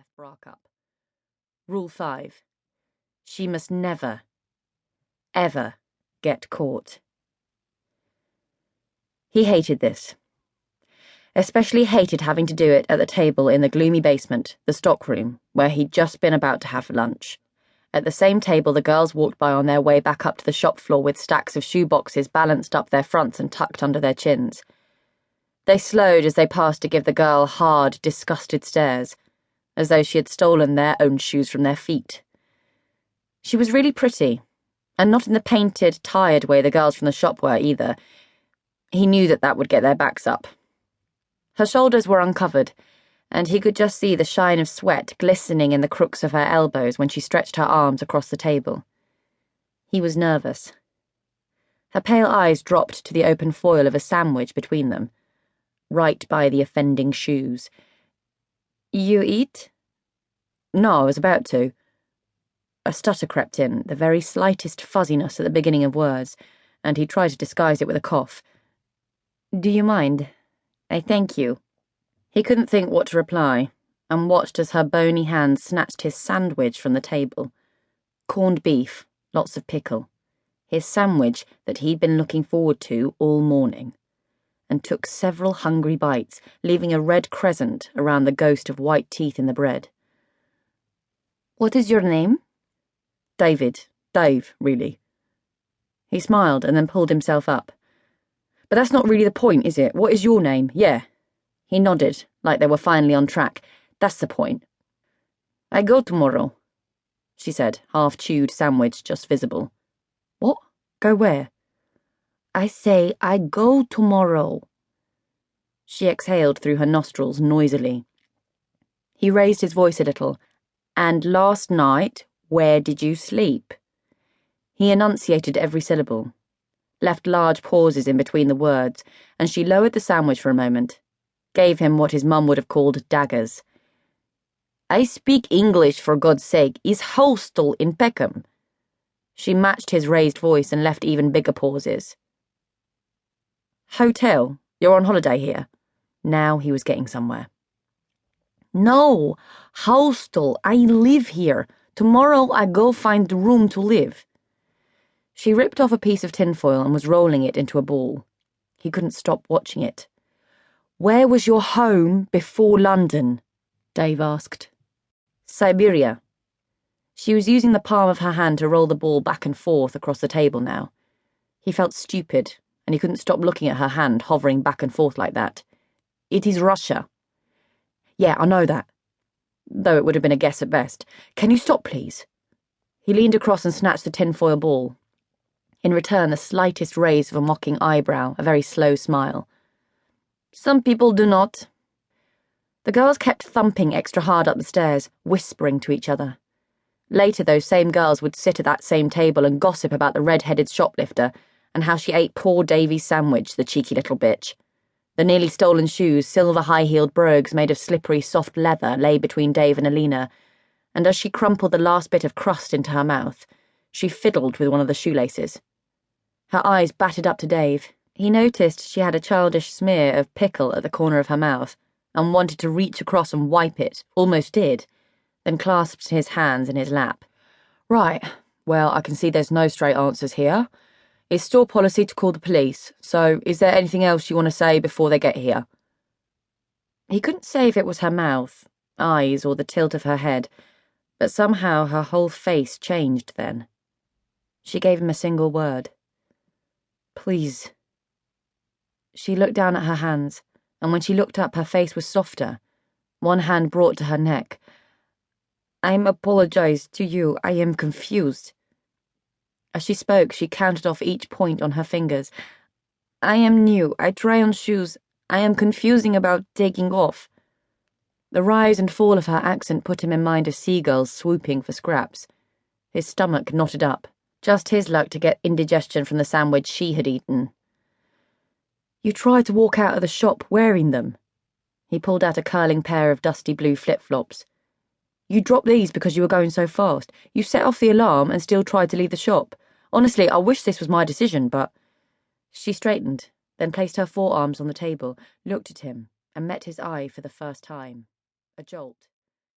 left bra cup. Rule 5. She must never, ever get caught. He hated this. Especially hated having to do it at the table in the gloomy basement, the stockroom, where he'd just been about to have lunch. At the same table the girls walked by on their way back up to the shop floor with stacks of shoeboxes balanced up their fronts and tucked under their chins. They slowed as they passed to give the girl hard, disgusted stares, as though she had stolen their own shoes from their feet. She was really pretty, and not in the painted, tired way the girls from the shop were either. He knew that would get their backs up. Her shoulders were uncovered, and he could just see the shine of sweat glistening in the crooks of her elbows when she stretched her arms across the table. He was nervous. Her pale eyes dropped to the open foil of a sandwich between them, right by the offending shoes. "You eat?" "No, I was about to." A stutter crept in, the very slightest fuzziness at the beginning of words, and he tried to disguise it with a cough. "Do you mind? I thank you." He couldn't think what to reply, and watched as her bony hand snatched his sandwich from the table. Corned beef, lots of pickle. His sandwich that he'd been looking forward to all morning, and took several hungry bites, leaving a red crescent around the ghost of white teeth in the bread. "What is your name?" "David. Dave, really." He smiled and then pulled himself up. "But that's not really the point, is it? What is your name? Yeah." He nodded, like they were finally on track. "That's the point." "I go tomorrow," she said, half-chewed sandwich just visible. "What? Go where?" "I say I go tomorrow." She exhaled through her nostrils noisily. He raised his voice a little. "And last night, where did you sleep?" He enunciated every syllable, left large pauses in between the words, and she lowered the sandwich for a moment, gave him what his mum would have called daggers. "I speak English, for God's sake. Is hostel in Peckham?" She matched his raised voice and left even bigger pauses. "Hotel? You're on holiday here?" Now he was getting somewhere. "No, hostel. I live here. Tomorrow I go find the room to live." She ripped off a piece of tinfoil and was rolling it into a ball. He couldn't stop watching it. "Where was your home before London?" Dave asked. "Siberia." She was using the palm of her hand to roll the ball back and forth across the table now. He felt stupid, and he couldn't stop looking at her hand hovering back and forth like that. "It is Russia." "Yeah, I know that. Though it would have been a guess at best. Can you stop, please?" He leaned across and snatched the tinfoil ball. In return, the slightest raise of a mocking eyebrow, a very slow smile. "Some people do not." The girls kept thumping extra hard up the stairs, whispering to each other. Later, those same girls would sit at that same table and gossip about the red-headed shoplifter and how she ate poor Davy's sandwich, the cheeky little bitch. The nearly stolen shoes, silver high-heeled brogues made of slippery, soft leather lay between Dave and Alena, and as she crumpled the last bit of crust into her mouth, she fiddled with one of the shoelaces. Her eyes batted up to Dave. He noticed she had a childish smear of pickle at the corner of her mouth, and wanted to reach across and wipe it, almost did, then clasped his hands in his lap. "Right, well, I can see there's no straight answers here. It's store policy to call the police, so is there anything else you want to say before they get here?" He couldn't say if it was her mouth, eyes, or the tilt of her head, but somehow her whole face changed then. She gave him a single word. "Please." She looked down at her hands, and when she looked up her face was softer, one hand brought to her neck. "I'm apologize to you. I am confused." As she spoke, she counted off each point on her fingers. "I am new. I try on shoes. I am confusing about taking off." The rise and fall of her accent put him in mind of seagulls swooping for scraps. His stomach knotted up. Just his luck to get indigestion from the sandwich she had eaten. "You tried to walk out of the shop wearing them." He pulled out a curling pair of dusty blue flip-flops. "You dropped these because you were going so fast. You set off the alarm and still tried to leave the shop. Honestly, I wish this was my decision, but—" She straightened, then placed her forearms on the table, looked at him, and met his eye for the first time. A jolt.